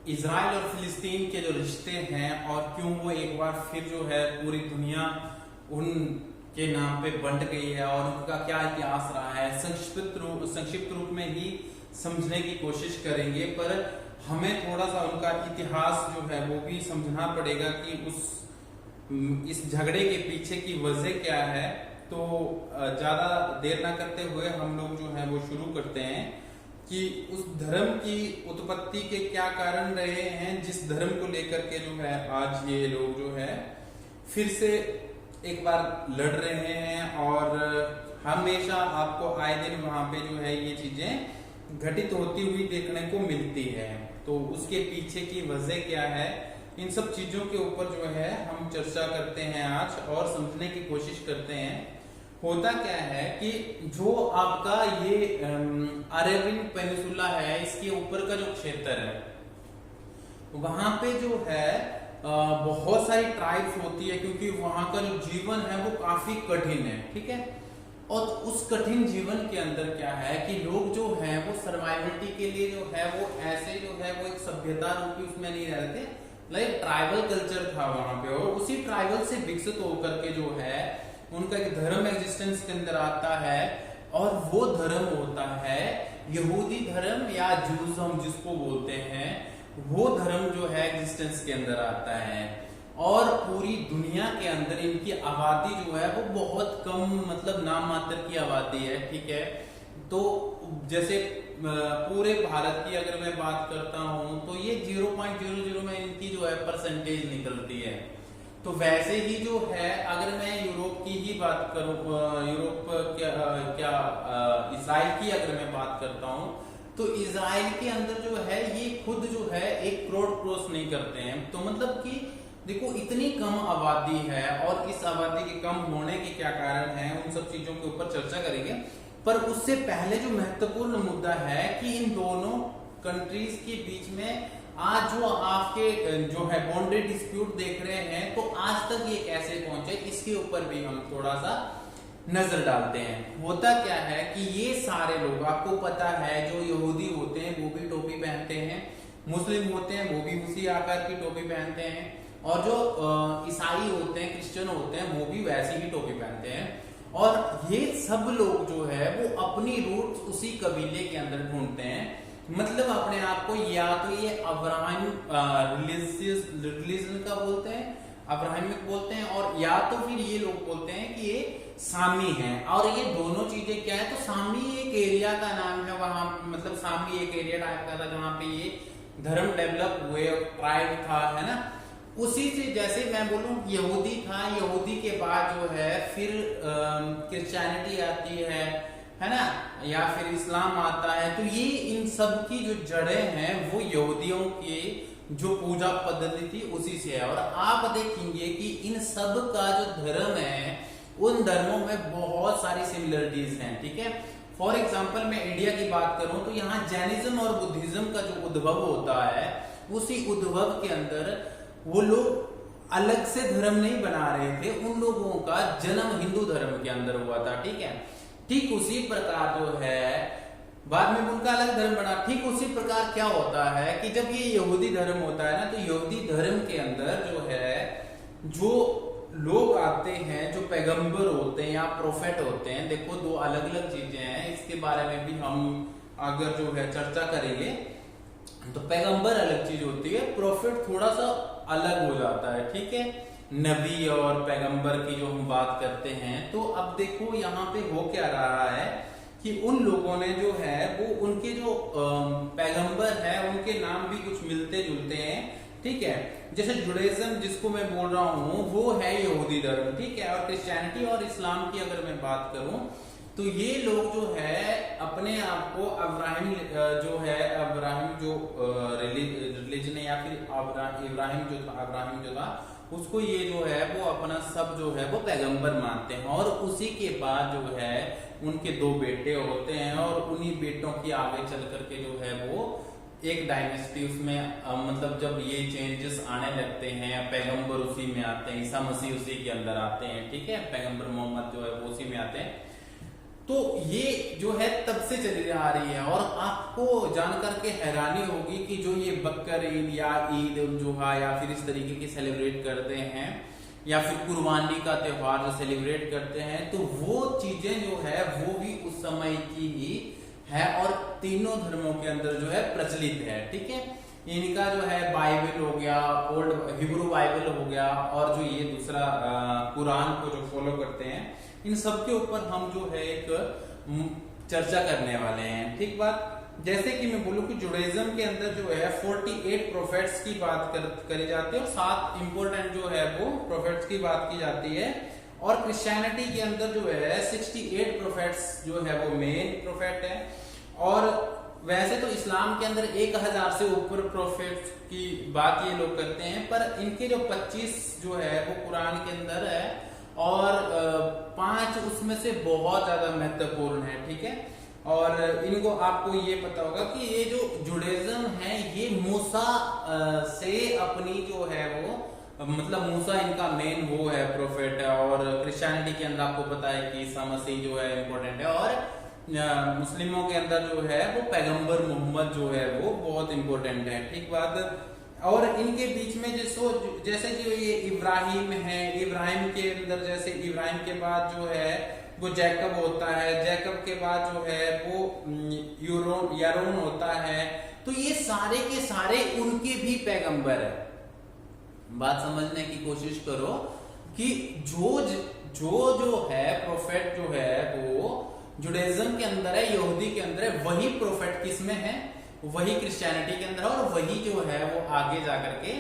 Israel और फिलिस्तीन के जो रिश्ते हैं और क्यों वो एक बार फिर जो है पूरी दुनिया उनके नाम पे बंट गई है और उनका क्या इतिहास रहा है संक्षिप्त रूप में ही समझने की कोशिश करेंगे। पर हमें थोड़ा सा उनका इतिहास जो है वो भी समझना पड़ेगा कि इस झगड़े के पीछे की वजह क्या है। तो ज्यादा देर ना करते हुए हम लोग जो है वो शुरू करते हैं कि उस धर्म की उत्पत्ति के क्या कारण रहे हैं, जिस धर्म को लेकर के जो है आज ये लोग जो है फिर से एक बार लड़ रहे हैं और हमेशा आपको आए दिन वहां पे जो है ये चीजें घटित होती हुई देखने को मिलती है। तो उसके पीछे की वजह क्या है, इन सब चीजों के ऊपर जो है हम चर्चा करते हैं आज और समझने की कोशिश करते हैं। होता क्या है कि जो आपका ये अरेबियन पेनिसुला है, इसके ऊपर का जो क्षेत्र है वहां पे जो है बहुत सारी ट्राइब्स होती है, क्योंकि वहां का जो जीवन है वो काफी कठिन है, ठीक है। और उस कठिन जीवन के अंदर क्या है कि लोग जो है वो सर्वाइवलिटी के लिए जो है वो ऐसे जो है वो एक सभ्यता रूपी उसमें नहीं रहते, लाइक ट्राइबल कल्चर था वहां पे, और उसी ट्राइबल से विकसित होकर के जो है उनका एक धर्म एग्जिस्टेंस के अंदर आता है और वो धर्म होता है यहूदी धर्म या जूस हम जिसको बोलते हैं, वो धर्म जो है एग्जिस्टेंस के अंदर आता है। और पूरी दुनिया के अंदर इनकी आबादी जो है वो बहुत कम, मतलब नाम मात्र की आबादी है, ठीक है। तो जैसे पूरे भारत की अगर मैं बात करता हूं तो ये 0.00 में इनकी जो है परसेंटेज निकलती है। तो वैसे ही जो है अगर मैं यूरोप की ही बात करूं, यूरोप इसराइल की अगर मैं बात करता हूं तो इसराइल के अंदर जो है ये खुद जो है 1 करोड़ क्रॉस नहीं करते हैं। तो मतलब कि देखो इतनी कम आबादी है और इस आबादी के कम होने के क्या कारण है, उन सब चीजों के ऊपर चर्चा करेंगे। पर उससे पहले जो महत्वपूर्ण मुद्दा है कि इन दोनों कंट्रीज के बीच में आज जो आपके जो है बाउंड्री डिस्प्यूट देख रहे हैं, तो आज तक ये कैसे पहुंचे इसके ऊपर भी हम थोड़ा सा नजर डालते हैं। होता क्या है कि ये सारे लोग आपको पता है जो यहूदी होते हैं वो भी टोपी पहनते हैं, मुस्लिम होते हैं वो भी उसी आकार की टोपी पहनते हैं, और जो ईसाई होते हैं, क्रिश्चियन होते हैं वो भी वैसी ही टोपी पहनते हैं। और ये सब लोग जो है वो अपनी रूट्स उसी कबीले के अंदर ढूंढते हैं, मतलब अपने आप को या तो ये अब्राहम रिलीजन का बोलते हैं, अब्राहमिक बोलते हैं, और या तो फिर ये लोग बोलते हैं कि ये सामी हैं। और ये दोनों चीजें क्या है, तो सामी एक एरिया का नाम है, वहां मतलब सामी एक एरिया टाइप का था जहां पे ये धर्म डेवलप हुए, ट्राइब था, है ना। उसी से जैसे मैं बोलूं यहूदी था, यहूदी के बाद जो है फिर क्रिश्चियनिटी आती है ना, या फिर इस्लाम आता है। तो ये इन सब की जो जड़ें हैं वो यहूदियों की जो पूजा पद्धति थी उसी से है। और आप देखेंगे कि इन सब का जो धर्म है उन धर्मों में बहुत सारी सिमिलरिटीज हैं, ठीक है। फॉर एग्जाम्पल मैं इंडिया की बात करूं तो यहाँ जैनिज्म और बुद्धिज्म का जो उद्भव होता है, उसी उद्भव के अंदर वो लोग अलग से धर्म नहीं बना रहे थे, उन लोगों का जन्म हिंदू धर्म के अंदर हुआ था, ठीक है। ठीक उसी प्रकार जो है बाद में उनका अलग धर्म बना। ठीक उसी प्रकार क्या होता है कि जब ये यहूदी धर्म होता है ना, तो यहूदी धर्म के अंदर जो है जो लोग आते हैं, जो पैगंबर होते हैं या प्रोफेट होते हैं, देखो 2 अलग अलग चीजें हैं, इसके बारे में भी हम अगर जो है चर्चा करेंगे। तो पैगंबर अलग चीज होती है, प्रोफेट थोड़ा सा अलग हो जाता है, ठीक है। नबी और पैगंबर की जो हम बात करते हैं, तो अब देखो यहाँ पे हो क्या रहा है कि उन लोगों ने जो है वो उनके जो पैगंबर है उनके नाम भी कुछ मिलते जुलते हैं, ठीक है। जैसे जुडाइज्म जिसको मैं बोल रहा हूँ वो है यहूदी धर्म, ठीक है। और क्रिश्चियनिटी और इस्लाम की अगर मैं बात करूं तो ये लोग जो है अपने आप को अब्राहिम जो रिलीजन है या फिर इब्राहिम जो था उसको ये जो है वो अपना सब जो है वो पैगंबर मानते हैं। और उसी के बाद जो है उनके 2 बेटे होते हैं और उन्हीं बेटों की आगे चल करके जो है वो एक डायनेस्टी उसमें मतलब जब ये चेंजेस आने लगते हैं, पैगंबर उसी में आते हैं, ईसा मसीह उसी के अंदर आते हैं, ठीक है। पैगंबर मोहम्मद जो है वो उसी में आते हैं। तो ये जो है तब से चली आ रही है। और आपको जानकर के हैरानी होगी कि जो ये बकर ईद या ईद उल जुहा या फिर इस तरीके की सेलिब्रेट करते हैं, या फिर कुर्बानी का त्योहार जो सेलिब्रेट करते हैं, तो वो चीजें जो है वो भी उस समय की ही है और तीनों धर्मों के अंदर जो है प्रचलित है। ठीक है, इनका जो है बाइबल हो गया, ओल्ड हिब्रू बाइबल हो गया, और जो ये दूसरा कुरान को जो फॉलो करते हैं, इन सब के ऊपर हम जो है एक चर्चा करने वाले हैं। ठीक बात, जैसे कि मैं बोलूं कि जुडाइज्म के अंदर जो है 48 प्रोफेट्स की बात करी जाती है और 7 इंपोर्टेंट जो है वो प्रोफेट्स की बात की जाती है। और क्रिश्चियनिटी के अंदर जो है 68 प्रोफेट्स जो है वो मेन प्रोफेट है। और वैसे तो इस्लाम के अंदर 1000 से ऊपर प्रोफेट्स की बात ये लोग करते हैं, पर इनके जो 25 जो है वो कुरान के अंदर है और 5 उसमें से बहुत ज्यादा महत्वपूर्ण है। ठीक है, और इनको आपको ये पता होगा कि ये जो जुडाइज्म है ये मूसा से अपनी जो है वो मतलब मूसा इनका मेन वो है प्रोफेट है। और क्रिश्चियनिटी के अंदर आपको पता है कि ईसा मसीह जो है इम्पोर्टेंट है, और मुस्लिमों के अंदर जो है वो पैगंबर मोहम्मद जो है वो बहुत इंपॉर्टेंट है। ठीक बात, और इनके बीच में जैसे जो ये इब्राहिम है, इब्राहिम के अंदर जैसे इब्राहिम के बाद जो है वो जैकब होता है, जैकब के बाद जो है वो यारोन होता है। तो ये सारे के सारे उनके भी पैगंबर है। बात समझने की कोशिश करो कि जो है प्रोफेट जो है वो जुडाइज्म के अंदर है, यहूदी के अंदर है, वही प्रोफेट किस में है, वही क्रिश्चियनिटी के अंदर, और वही जो है वो आगे जाकर के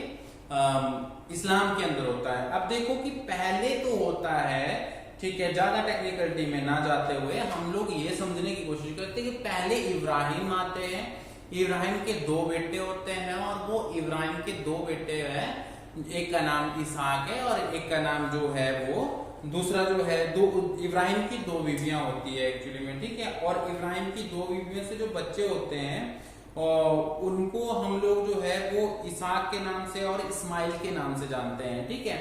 इस्लाम के अंदर होता है। अब देखो कि पहले तो होता है, ठीक है, ज्यादा टेक्निकलिटी में ना जाते हुए हम लोग ये समझने की कोशिश करते हैं कि पहले इब्राहिम आते हैं, इब्राहिम के 2 बेटे होते हैं, और वो इब्राहिम के 2 बेटे हैं, एक का नाम इसहाक है और एक का नाम जो है वो दूसरा जो है इब्राहिम की 2 बीवियां होती है एक्चुअली में। ठीक है, और इब्राहिम की 2 बीवियों से जो बच्चे होते हैं और उनको हम लोग जो है वो इसहाक के नाम से और इस्माइल के नाम से जानते हैं। ठीक है,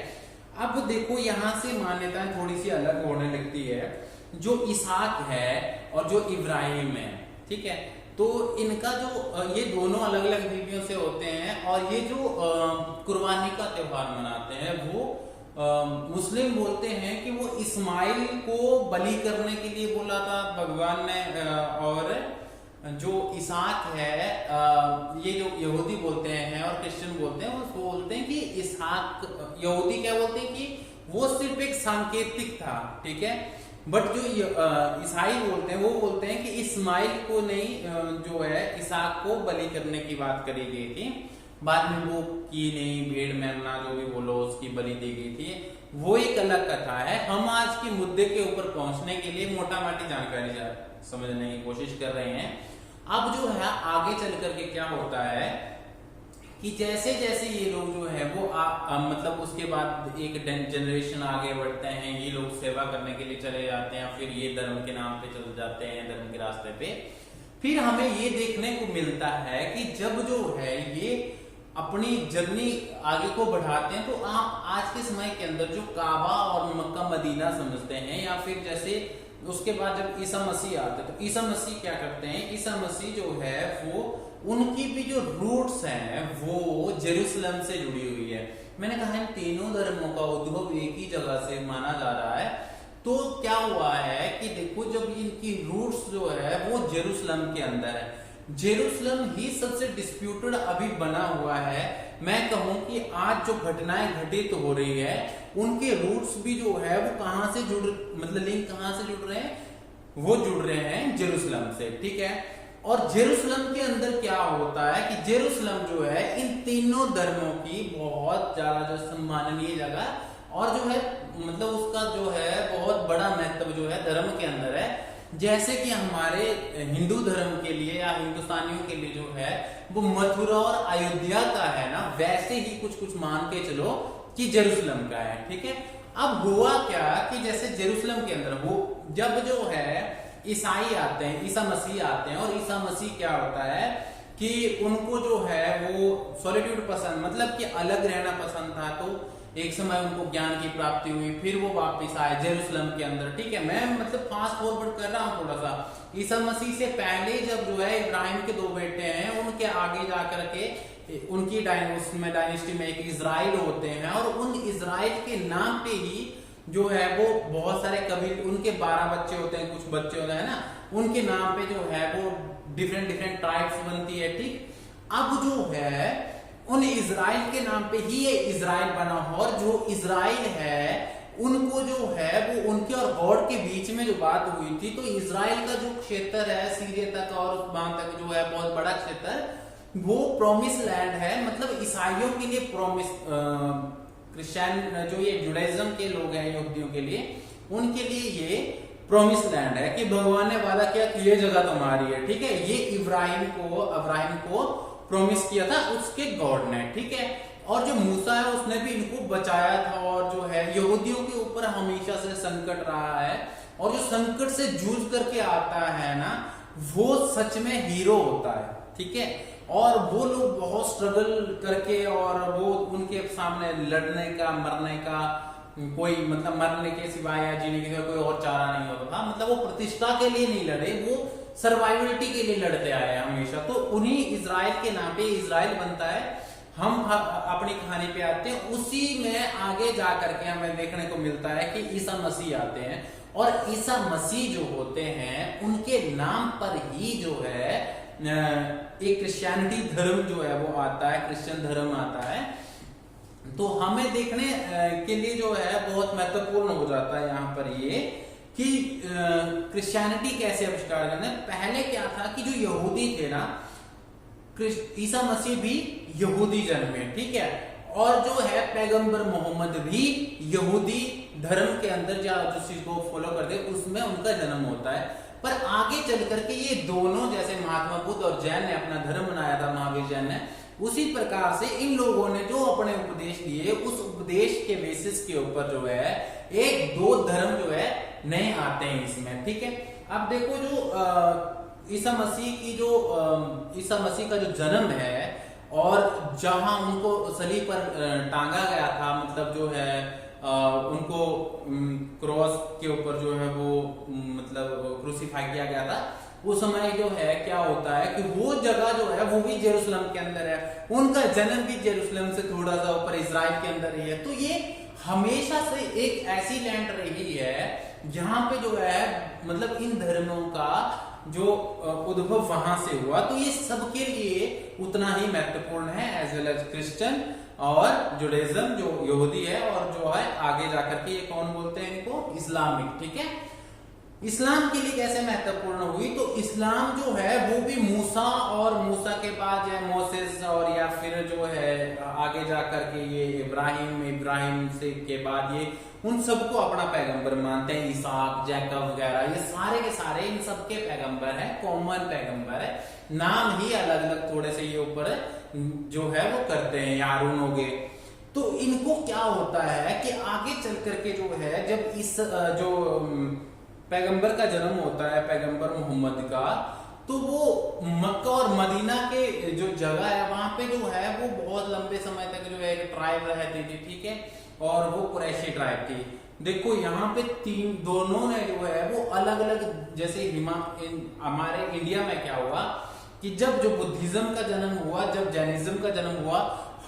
अब देखो यहां से मान्यताएं थोड़ी सी अलग होने लगती है। जो इसहाक है और जो इब्राहिम है, ठीक है, तो इनका जो ये दोनों अलग अलग बीवियों से होते हैं, और ये जो कुर्बानी का त्योहार मनाते हैं वो मुस्लिम बोलते हैं कि वो इस्माइल को बलि करने के लिए बोला था भगवान ने, और जो इसहाक है ये जो यहूदी बोलते हैं और क्रिश्चियन बोलते हैं वो बोलते हैं कि इसहाक, यहूदी क्या बोलते हैं कि वो सिर्फ एक सांकेतिक था। ठीक है, बट जो ईसाई बोलते हैं वो बोलते हैं कि इस्माइल को नहीं जो है इसहाक को बलि करने की बात करी गई थी, बाद में वो की नहीं, भेड़ मेमना जो भी बोलो उसकी बलि दी गई थी, वो एक अलग कथा है। हम आज के मुद्दे के ऊपर पहुंचने के लिए मोटा मोटी जानकारी समझने की कोशिश कर रहे हैं। अब जो है आगे चल करके क्या होता है कि जैसे जैसे ये लोग जो है वो मतलब उसके बाद एक जनरेशन आगे बढ़ते हैं, ये लोग सेवा करने के लिए चले जाते हैं, फिर ये धर्म के नाम पे चले जाते हैं, धर्म के रास्ते पे। फिर हमें ये देखने को मिलता है कि जब जो है ये अपनी जर्नी आगे को बढ़ाते हैं, तो आप आज के समय के अंदर जो काबा और मक्का मदीना समझते हैं, या फिर जैसे उसके बाद जब ईसा मसीह आते हैं, तो ईसा मसीह क्या करते हैं, ईसा मसीह जो है वो उनकी भी जो रूट्स हैं वो जेरूसलम से जुड़ी हुई है। मैंने कहा इन तीनों धर्मों का उद्भव एक ही जगह से माना जा रहा है। तो क्या हुआ है कि देखो जब इनकी रूट्स जो है वो जेरूसलम के अंदर है, जेरूसलम ही सबसे डिस्प्यूटेड अभी बना हुआ है। मैं कहूं कि आज जो घटनाएं घटित हो रही है उनके रूट्स भी जो है वो कहां से मतलब लिंक कहां से जुड़ रहे हैं, वो जुड़ रहे हैं जेरूसलम से। ठीक है, और जेरूसलम के अंदर क्या होता है कि जेरूसलम जो है इन तीनों धर्मों की बहुत ज्यादा जो सम्माननीय जगह और जो है मतलब उसका जो है बहुत बड़ा महत्व जो है धर्म के अंदर है। जैसे कि हमारे हिंदू धर्म के लिए या हिंदुस्तानियों के लिए जो है वो मथुरा और अयोध्या का है ना, वैसे ही कुछ कुछ मान के चलो कि जेरूसलम का है। ठीक है, अब हुआ क्या कि जैसे जेरूसलम के अंदर वो जब जो है ईसाई आते हैं, ईसा मसीह आते हैं, और ईसा मसीह क्या होता है कि उनको जो है वो सॉलिट्यूड पसंद, मतलब कि अलग रहना पसंद था। तो एक समय उनको ज्ञान की प्राप्ति हुई, फिर वो वापस आए जेरूसलम के अंदर। ठीक है, मैं मतलब फास्ट फॉरवर्ड कर रहा हूँ थोड़ा सा। ईसा मसीह से पहले जब जो है इब्राहिम के 2 बेटे हैं, उनके आगे जाकर के उनकी डायनेस्टी में एक इजराइल होते हैं, और उन इजराइल के नाम पे ही जो है वो बहुत सारे कबीले, उनके 12 बच्चे होते हैं, कुछ बच्चे होते हैं ना, उनके नाम पे जो है वो डिफरेंट ट्राइब्स बनती है। ठीक, अब जो है उन इजराइल के नाम पे ही ये इजराइल बना, और जो इजराइल है उनको जो है वो उनके और गॉड के बीच में जो बात हुई थी, तो इजराइल का जो क्षेत्र है सीरिया तक और वहां तक जो है बहुत बड़ा क्षेत्र, वो प्रॉमिस लैंड है। मतलब ईसाइयों के लिए प्रॉमिस, क्रिश्चियन जो ये जुडाइज्म के लोग हैं, यहूदियों के लिए, उनके लिए ये प्रॉमिस लैंड है कि भगवान ने वादा किया कि ये जगह तुम्हारी है। ठीक है, ये अब्राहिम को प्रॉमिस किया था उसके गॉड ने। ठीक है, और जो मूसा है उसने भी इनको बचाया था, और जो है यहूदियों के ऊपर हमेशा से संकट रहा है, और जो संकट से जूझ करके आता है ना, वो सच में हीरो होता है। ठीक है, और वो लोग बहुत स्ट्रगल करके, और वो उनके सामने लड़ने का, मरने का कोई, मतलब मरने के सिवाय या जीने के सिवाय कोई और चारा नहीं होता था। मतलब वो प्रतिष्ठा के लिए नहीं लड़े, वो सर्वाइवलिटी के लिए लड़ते आए हैं हमेशा। तो उन्हीं इजराइल के नाम पे इजराइल बनता है। हम अपनी कहानी पे आते हैं, उसी में आगे जा करके हमें देखने को मिलता है कि ईसा मसीह आते हैं, और ईसा मसीह जो होते हैं उनके नाम पर ही जो है एक क्रिश्चियनिटी धर्म जो है वो आता है, क्रिश्चियन धर्म आता है। तो हमें देखने के लिए जो है बहुत महत्वपूर्ण हो जाता है यहाँ पर ये कि क्रिश्चियनिटी कैसे आविष्कार करना है। पहले क्या था कि जो यहूदी थे ना, ईसा मसीह भी यहूदी जन्मे। ठीक है, और जो है पैगंबर मोहम्मद भी यहूदी धर्म के अंदर जो चीज को फॉलो करते उसमें उनका जन्म होता है। पर आगे चल करके ये दोनों, जैसे महात्मा बुद्ध और जैन ने अपना धर्म बनाया था, महावीर जैन ने, उसी प्रकार से इन लोगों ने जो अपने उपदेश दिए, उस उपदेश के बेसिस के ऊपर जो है 1-2 धर्म जो है नए आते हैं इसमें। ठीक है, अब देखो जो ईसा मसीह का जो जन्म है, और जहां उनको सलीब पर टांगा गया था, मतलब जो है उनको क्रॉस के ऊपर जो है वो मतलब क्रूसीफाई किया गया था, उस समय जो है क्या होता है कि वो जगह जो है वो भी जेरूसलम के अंदर है, उनका जन्म भी जेरूसलम से थोड़ा सा ऊपर इजराइल के अंदर ही है। तो ये हमेशा से एक ऐसी लैंड रही है जहां पे जो है मतलब इन धर्मों का जो उद्भव वहां से हुआ। तो ये सबके लिए उतना ही महत्वपूर्ण है, एज वेल एज क्रिश्चियन और जुडाइज्म जो यहूदी है, और जो है आगे जाकर के ये कौन बोलते हैं इनको, इस्लामिक। ठीक है, इस्लाम के लिए कैसे महत्वपूर्ण हुई, तो इस्लाम जो है वो भी मूसा, और मूसा के बाद जो मोसेस, और या फिर जो है आगे जाकर के ये इब्राहिम से के बाद ये उन सबको अपना पैगंबर मानते हैं। इसहाक, जैकब वगैरह, ये सारे के सारे इन सबके पैगंबर है, कॉमन पैगंबर है। नाम ही अलग अलग थोड़े से ये ऊपर जो है वो करते हैं, यारून हो गए। तो इनको क्या होता है कि आगे चल करके जो है जब इस जो पैगंबर का जन्म होता है, पैगंबर मोहम्मद का, तो वो मक्का और मदीना के जो जगह है वहां पे जो है वो बहुत लंबे समय तक जो है एक ट्राइब रहती थी। ठीक है, और वो कुरैशी ट्राइब थी। देखो यहाँ पे दोनों ने जो है वो अलग अलग, जैसे हमारे इंडिया में क्या हुआ कि जब जो बुद्धिज्म का जन्म हुआ, जब जैनिज्म का जन्म हुआ,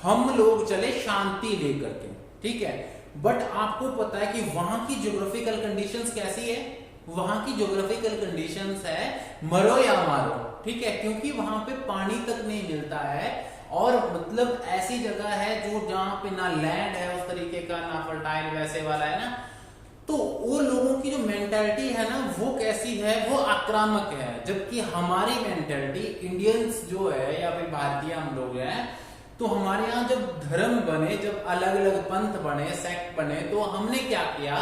हम लोग चले शांति लेकर के। ठीक है, बट आपको पता है कि वहां की ज्योग्राफिकल कंडीशंस कैसी है, वहां की ज्योग्राफिकल कंडीशंस है मरो या मारो। ठीक है, क्योंकि वहां पे पानी तक नहीं मिलता है, और मतलब ऐसी जगह है जो जहां पे ना लैंड है उस तरीके का, ना फर्टाइल वैसे वाला है ना। तो वो लोगों की जो मेंटालिटी है ना वो कैसी है, वो आक्रामक है। जबकि हमारी मेंटालिटी इंडियंस जो है या फिर भारतीय हम लोग हैं, तो हमारे यहाँ जब धर्म बने, जब अलग अलग पंथ बने, सेक्ट बने, तो हमने क्या किया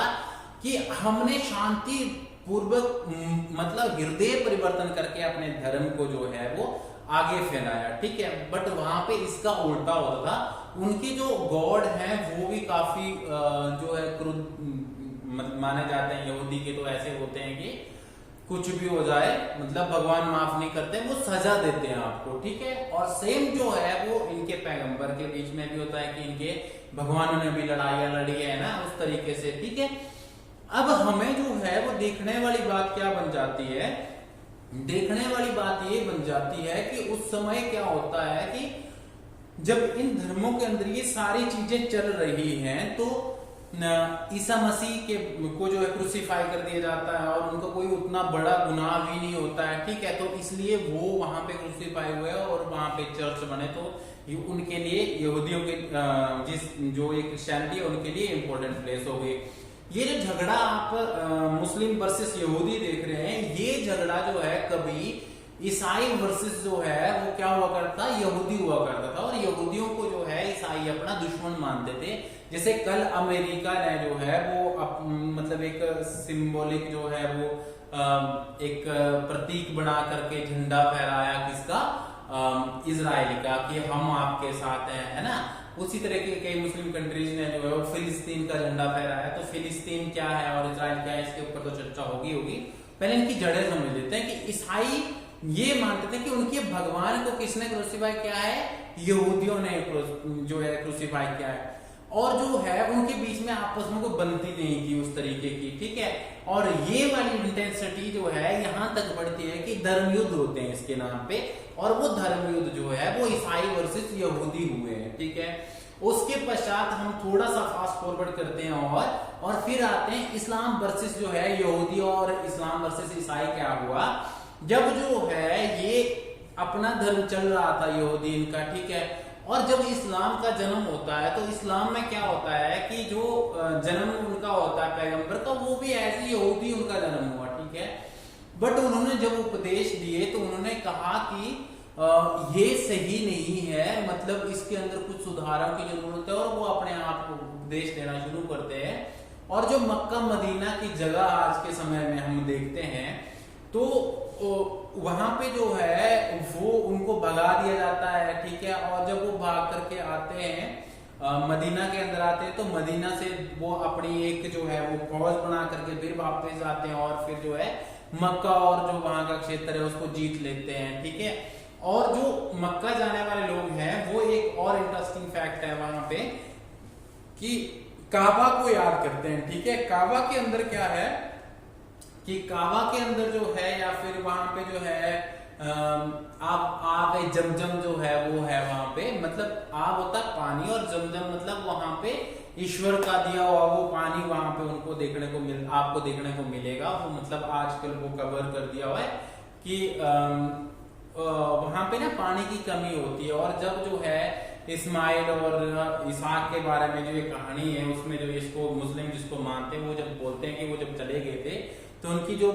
कि हमने शांति पूर्वक मतलब हृदय परिवर्तन करके अपने धर्म को जो है वो आगे फैलाया। ठीक है, बट वहां पे इसका उल्टा होता था। उनके जो गॉड हैं वो भी काफी जो है क्रूर माने जाते हैं। यहूदी के तो ऐसे होते हैं कि कुछ भी हो जाए, मतलब भगवान माफ नहीं करते, वो सजा देते हैं आपको। ठीक है, और सेम जो है वो इनके पैगंबर के बीच में भी होता है कि इनके भगवानों ने भी लड़ाइयां लड़ी है ना, उस तरीके से, ठीक है। अब हमें जो है वो देखने वाली बात क्या बन जाती है, देखने वाली बात ये बन जाती है कि उस समय क्या होता है कि जब इन धर्मों के अंदर ये सारी चीजें चल रही हैं तो ईसा मसीह के को जो है क्रूसीफाई कर दिया जाता है और उनका कोई उतना बड़ा गुनाह भी नहीं होता है, ठीक है। तो इसलिए वो वहां पे क्रूसीफाई हुए और वहां पे चर्च बने, तो उनके लिए यहूदियों के जो एक क्रिश्चियनिटी है उनके लिए इंपॉर्टेंट प्लेस हो गई। ये जो झगड़ा आप मुस्लिम वर्सेस यहूदी देख रहे हैं, ये झगड़ा जो है कभी ईसाई वर्सेस जो है वो क्या हुआ करता, यहूदी हुआ करता था, और यहूदियों को जो है ईसाई अपना दुश्मन मानते थे। जैसे कल अमेरिका ने जो है वो मतलब एक सिंबॉलिक जो है वो एक प्रतीक बना करके झंडा फहराया किसका, इजराइल का, कि हम आपके साथ हैं, है ना। उसी तरह के कई मुस्लिम कंट्रीज ने जो है वो फिलिस्तीन का झंडा फहराया। तो फिलिस्तीन क्या है और इजराइल क्या है, इसके ऊपर तो चर्चा होगी। पहले इनकी जड़ें समझ लेते हैं कि ईसाई ये मानते थे कि उनके भगवान को किसने क्रूसीफाई किया है, यहूदियों ने जो है क्रूसीफाई किया है, और जो है उनके बीच में आपस में कोई बनती नहीं थी उस तरीके की, ठीक है। और ये वाली इंटेंसिटी जो है यहां तक बढ़ती है कि धर्म युद्ध होते हैं इसके नाम पे, और वो धर्म युद्ध जो है वो ईसाई वर्सेस यहूदी हुए हैं, ठीक है। उसके पश्चात हम थोड़ा सा फास्ट फॉरवर्ड करते हैं और फिर आते हैं इस्लाम वर्सेस जो है यहूदी और इस्लाम वर्सेस ईसाई। क्या हुआ जब जो है ये अपना धर्म चल रहा था यहूदी इनका, ठीक है, और जब इस्लाम का जन्म होता है तो इस्लाम में क्या होता है कि जो जन्म उनका होता है पैगंबर का, वो भी ऐसे यहूदी उनका जन्म हुआ, ठीक है। बट उन्होंने जब उपदेश दिए तो उन्होंने कहा कि ये सही नहीं है, मतलब इसके अंदर कुछ सुधारों की जरूरत है, और वो अपने आप को उपदेश देना शुरू करते हैं। और जो मक्का मदीना की जगह आज के समय में हम देखते हैं तो वहां पे जो है वो उनको भगा दिया जाता है, ठीक है। और जब वो भाग करके आते हैं मदीना के अंदर आते हैं तो मदीना से वो अपनी एक जो है वो फौज बना करके फिर वापस आते हैं और फिर जो है मक्का और जो वहां का क्षेत्र है उसको जीत लेते हैं, ठीक है। और जो मक्का जाने वाले लोग हैं वो एक और इंटरेस्टिंग फैक्ट है वहां पे कि काबा को याद करते हैं, ठीक है। काबा के अंदर क्या है कि काबा के अंदर जो है या फिर वहां पे जो है आब जमजम जो है वो है वहां पे, मतलब आब होता है पानी और जमजम मतलब वहां पे ईश्वर का दिया हुआ वो पानी वहां पे उनको देखने को आपको देखने को मिलेगा। वो मतलब आजकल वो कवर कर दिया हुआ है कि वहां पे ना पानी की कमी होती है। और जब जो है इस्माइल और इसहाक के बारे में जो ये कहानी है उसमें जो इसको मुस्लिम जिसको मानते हैं वो जब बोलते हैं कि वो जब चले गए थे तो उनकी जो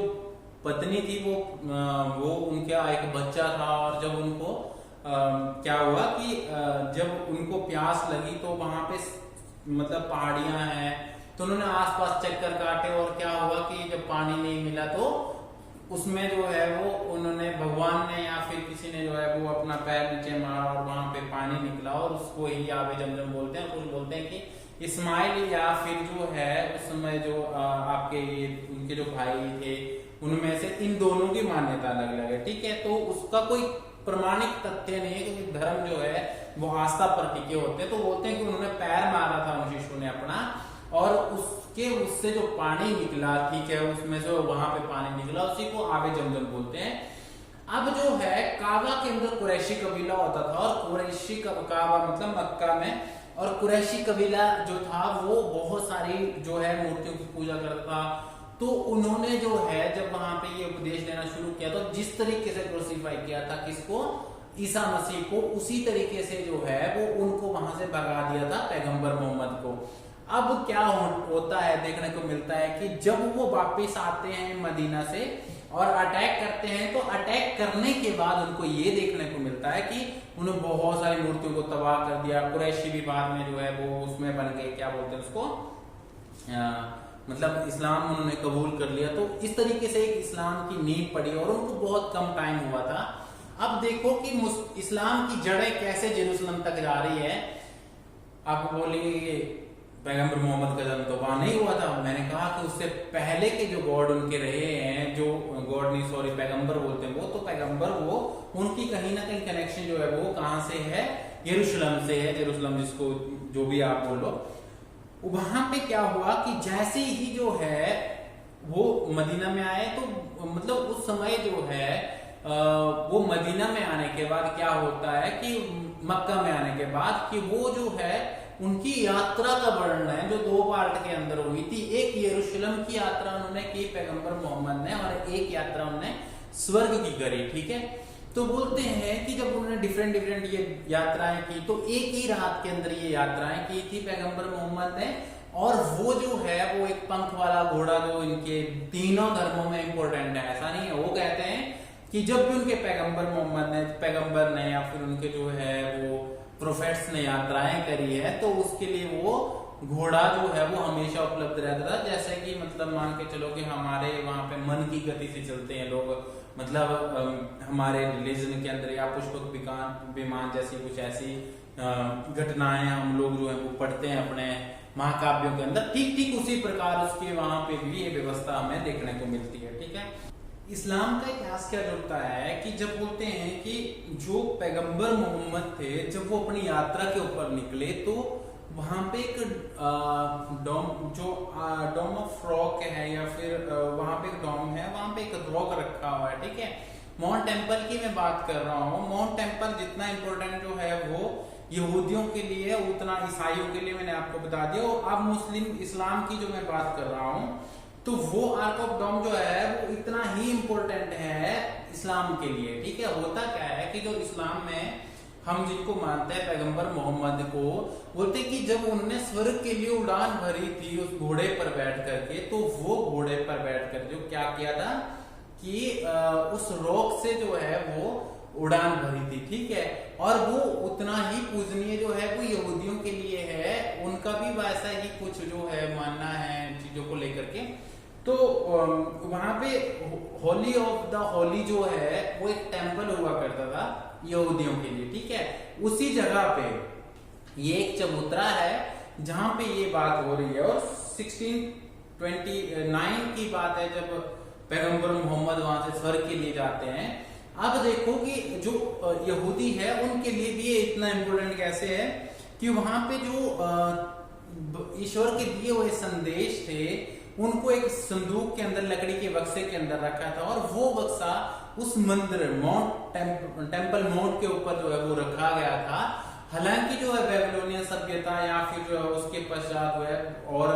पत्नी थी वो उनका एक बच्चा था, और जब उनको क्या हुआ कि जब उनको प्यास लगी तो वहां पे मतलब पहाड़ियां हैं तो उन्होंने आसपास चक्कर काटे, और क्या हुआ कि जब पानी नहीं मिला तो उसमें जो है वो उन्होंने भगवान ने या फिर किसी ने जो है वो अपना पैर नीचे मारा और वहां पे पानी निकला, और उसको ही आबे जमजम बोलते हैं। कुछ बोलते हैं कि इस्माइल या फिर जो है उस समय जो आपके उनके जो भाई थे उनमें से इन दोनों की मान्यता अलग अलग है, ठीक है। तो उसका कोई प्रमाणिक तथ्य नहीं है, क्योंकि धर्म जो है वो आस्था पर टिके होते हैं। तो बोलते हैं कि उन्होंने पैर मारा था उन शिशु ने अपना, और उससे जो पानी निकला, ठीक है, उसमें से वहां पे पानी निकला, उसी को आबे जमजम बोलते हैं। अब जो है काबा के अंदर कुरैशी कबीला होता था, और कुरैशी काबा मतलब मक्का में, और कुरैशी कबीला जो था वो बहुत सारी जो है मूर्तियों की पूजा करता। तो उन्होंने जो है जब वहां पे ये उपदेश देना शुरू किया तो जिस तरीके से क्रूसीफाई किया था किसको, ईसा मसीह को, उसी तरीके से जो है वो उनको वहां से भगा दिया था पैगंबर मोहम्मद को। अब क्या होता है देखने को मिलता है कि जब वो वापस आते हैं मदीना से और अटैक करते हैं, तो अटैक करने के बाद उनको ये देखने को मिलता है कि उन्होंने बहुत सारी मूर्तियों को तबाह कर दिया। कुरैशी भी बाद में जो है वो उसमें बन गए, क्या बोलते हैं उसको, मतलब इस्लाम उन्होंने कबूल कर लिया। तो इस तरीके से एक इस्लाम की नींव पड़ी और उनको बहुत कम टाइम हुआ था। अब देखो कि इस्लाम की जड़ें कैसे जेरूसलम तक जा रही है। आप बोलेंगे पैगंबर मोहम्मद का जन्म तो वहां नहीं हुआ था। मैंने कहा कि उससे पहले के जो गॉड उनके रहे हैं, जो गॉड नहीं सॉरी पैगंबर बोलते हैं वो, तो पैगंबर वो उनकी कहीं ना कहीं कनेक्शन जो है वो कहां से है, यरूशलेम से है, जेरूशलेम जिसको जो भी आप बोलो। वहां पे क्या हुआ कि जैसे ही जो है वो मदीना में आए, तो मतलब उस समय जो है वो मदीना में आने के बाद क्या होता है कि मक्का में आने के बाद कि वो जो है उनकी यात्रा का वर्णन है जो 2 पार्ट के अंदर हुई थी। एक यरूशलेम की यात्रा उन्होंने की पैगंबर मोहम्मद ने, और एक यात्रा उन्होंने स्वर्ग की करी। ठीक है, तो बोलते हैं कि जब उन्होंने डिफरेंट ये यात्राएं की, तो एक ही रात के अंदर ये यात्राएं की थी पैगंबर मोहम्मद ने। और वो जो है वो एक पंख वाला घोड़ा जो इनके तीनों धर्मों में इंपॉर्टेंट है, ऐसा नहीं है। वो कहते हैं कि जब भी उनके पैगंबर ने या फिर उनके जो है वो प्रोफेट्स ने यात्राएं करी है, तो उसके लिए वो घोड़ा जो है वो हमेशा उपलब्ध रहता था। जैसे कि मतलब मान के चलो कि हमारे वहां पे मन की गति से चलते हैं लोग, मतलब हमारे रिलीजन के अंदर या पुष्पक विमान जैसी कुछ ऐसी घटनाएं हम लोग जो है वो पढ़ते हैं अपने महाकाव्यों के अंदर, ठीक उसी प्रकार उसके वहां पे भी ये व्यवस्था हमें देखने को मिलती है। ठीक है, इस्लाम का इतिहास क्या जोड़ता है कि जब बोलते हैं कि जो पैगंबर मोहम्मद थे, जब वो अपनी यात्रा के ऊपर निकले, तो वहां पे एक डोम ऑफ रॉक है, या फिर वहां पे एक डोम है, वहां पे एक रॉक रखा हुआ है। ठीक है, माउंट टेम्पल की मैं बात कर रहा हूँ। माउंट टेम्पल जितना इंपॉर्टेंट जो है वो यहूदियों के लिए, उतना ईसाइयों के लिए मैंने आपको बता दिया। और अब मुस्लिम इस्लाम की जो मैं बात कर रहा हूँ, तो वो आर्क ऑफ डोम जो है वो इतना ही इंपॉर्टेंट है इस्लाम के लिए। ठीक है, होता क्या है कि जो इस्लाम में हम जिनको मानते हैं पैगंबर मोहम्मद को, बोलते कि जब उन्होंने स्वर्ग के लिए उड़ान भरी थी उस घोड़े पर बैठ करके, तो वो घोड़े पर बैठ कर जो क्या किया था कि उस रॉक से जो है वो उड़ान भरी थी। ठीक है, और वो उतना ही पूजनीय जो है वो यहूदियों के लिए है, उनका भी वैसा ही कुछ जो है मानना है चीजों को लेकर के। तो वहां पे होली ऑफ द होली जो है वो एक टेम्पल हुआ करता था यहूदियों के लिए। ठीक है, उसी जगह पे ये एक चबूतरा है जहां पे ये बात हो रही है। और 1629 की बात है जब पैगंबर मोहम्मद वहां से स्वर्ग के लिए जाते हैं। अब देखो कि जो यहूदी है उनके लिए भी ये इतना इंपॉर्टेंट कैसे है कि वहां पे जो ईश्वर के दिए हुए संदेश थे उनको एक संदूक के अंदर, लकड़ी के बक्से के अंदर रखा था, और वो बक्सा उस मंदिर टेम्पल माउंट के ऊपर जो है वो रखा गया था। हालांकि जो है बेबीलोनियन सभ्यता या फिर जो है उसके पश्चात जो है और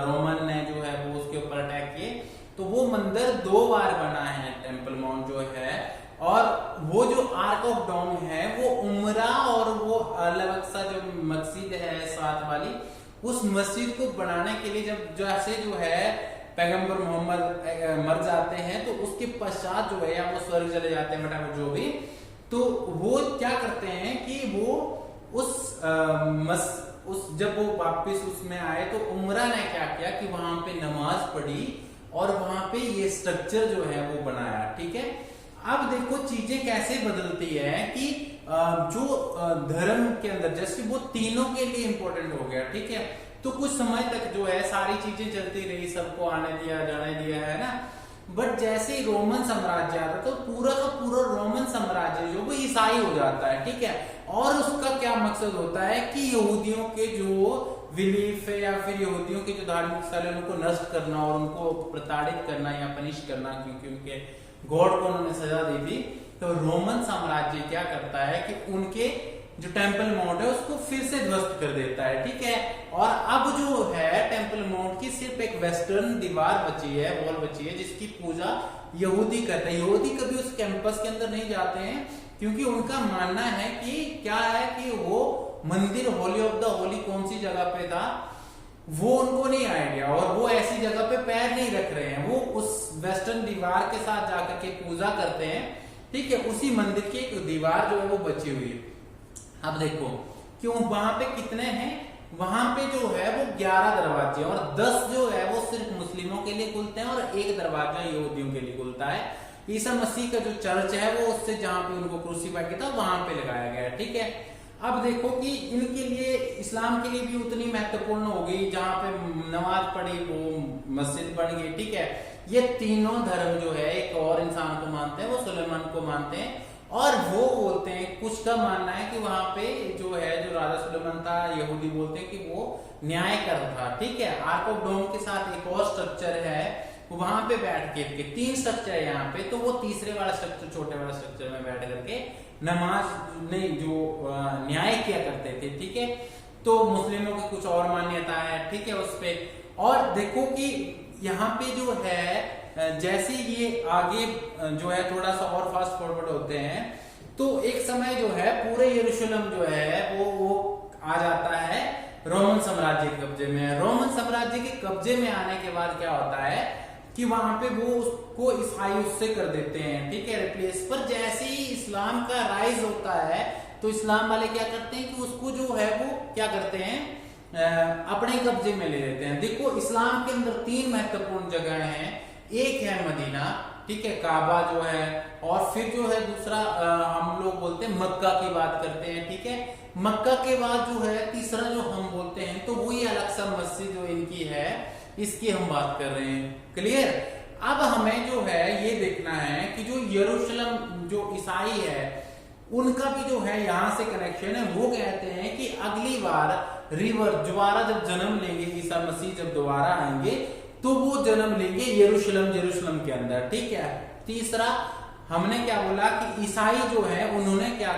रोमन ने जो है वो उसके ऊपर अटैक किए, तो वो मंदिर 2 बार बना है टेम्पल माउंट जो है। और वो जो आर्क ऑफ डोम है वो उमरा और वो अल-अक्सा जो मस्जिद है साथ वाली, उस मस्जिद को बनाने के लिए जब जैसे जो है पैगंबर मोहम्मद मर जाते हैं, तो उसके पश्चात जो है या वो स्वर्ग चले जाते हैं वटावर जो भी, तो वो क्या करते हैं कि वो उस जब वो वापस उसमें आए तो उमरा ने क्या किया कि वहां पे नमाज पढ़ी और वहां पे ये स्ट्रक्चर जो है वो बनाया। ठीक है, अब देखो चीजें कैसे बदलती है कि जो धर्म के अंदर जैसे वो तीनों के लिए इंपॉर्टेंट हो गया। ठीक है, तो कुछ समय तक जो है सारी चीजें चलती रही, सबको आने दिया जाने दिया है ना। बट जैसे ही रोमन साम्राज्य आता तो पूरा का पूरा रोमन साम्राज्य जो वो ईसाई हो जाता है। ठीक है, और उसका क्या मकसद होता है कि यहूदियों के जो बिलीफ है या फिर यहूदियों के जो धार्मिक स्थल है उनको नष्ट करना और उनको प्रताड़ित करना या पनिश करना, क्योंकि उनके गॉड को उन्होंने सजा दी थी। तो रोमन साम्राज्य क्या करता है कि उनके जो टेम्पल माउंट है उसको फिर से ध्वस्त कर देता है। ठीक है, और अब जो है टेम्पल माउंट की सिर्फ एक वेस्टर्न दीवार बची है, वॉल बची है, जिसकी पूजा यहूदी करते हैं। यहूदी कभी उस कैंपस के अंदर नहीं जाते हैं, क्योंकि उनका मानना है कि क्या है कि वो मंदिर होली ऑफ द होली कौन सी जगह पे था वो उनको नहीं आइडिया, और वो ऐसी जगह पे पैर नहीं रख रहे हैं, वो उस वेस्टर्न दीवार के साथ जाकर के पूजा करते हैं। ठीक है, उसी मंदिर की एक दीवार जो है वो बची हुई है। अब देखो क्यों वहां पे कितने हैं, वहां पे जो है वो 11 दरवाजे और 10 जो है वो सिर्फ मुस्लिमों के लिए खुलते हैं और 1 दरवाजा यहूदियों के लिए खुलता है। ईसा मसीह का जो चर्च है वो उससे जहां पे उनको क्रूसीफाई किया था वहां पे लगाया गया है। ठीक है, अब देखो कि इनके लिए इस्लाम के लिए भी उतनी महत्वपूर्ण हो गई, जहां पे नमाज पढ़ी वो मस्जिद बन गई। ठीक है, ये तीनों धर्म जो है एक और इंसान को मानते हैं, वो सुलेमान को मानते हैं, और वो बोलते हैं, कुछ का मानना है कि वहां पे जो है जो राजा सुलेमान था, यहूदी बोलते हैं कि वो न्यायकर था, ठीक है। आर्क ऑफ डोम के साथ एक और स्ट्रक्चर है, वहां पे बैठ के 3 स्ट्रक्चर है यहाँ पे, तो वो तीसरे वाला स्ट्रक्चर, छोटे वाला स्ट्रक्चर में बैठ करके नमाज नहीं जो न्याय किया करते थे, ठीक है। तो मुस्लिमों की कुछ और मान्यता है, ठीक है उस पे। और देखो कि यहाँ पे जो है जैसे ये आगे जो है थोड़ा सा और फास्ट फॉरवर्ड होते हैं, तो एक समय जो है पूरे यरूशलेम जो है वो आ जाता है रोमन साम्राज्य के कब्जे में। रोमन साम्राज्य के कब्जे में आने के बाद क्या होता है कि वहां पे वो उसको ईसाई उससे कर देते हैं, ठीक है, रिप्लेस। पर जैसे ही इस्लाम का राइज होता है तो इस्लाम वाले क्या करते हैं कि उसको जो है वो क्या करते हैं अपने कब्जे में ले लेते हैं। देखो इस्लाम के अंदर 3 महत्वपूर्ण जगह हैं, एक है मदीना, ठीक है, काबा जो है, और फिर जो है दूसरा हम लोग बोलते हैं मक्का की बात करते हैं, ठीक है। मक्का के बाद जो है तीसरा जो हम बोलते हैं तो वही अल-अक्सा मस्जिद जो इनकी है, इसकी हम बात कर रहे हैं, क्लियर। अब हमें जो है ये देखना है कि जो यरूशलेम जो ईसाई है उनका भी जो है यहाँ से कनेक्शन है। वो कहते हैं कि अगली बार दोबारा जब जन्म लेंगे ईसा मसीह, जब दोबारा आएंगे तो वो जन्म लेंगे यरूशलेम के अंदर, ठीक है। तीसरा हमने क्या बोला कि ईसाई जो है उन्होंने क्या,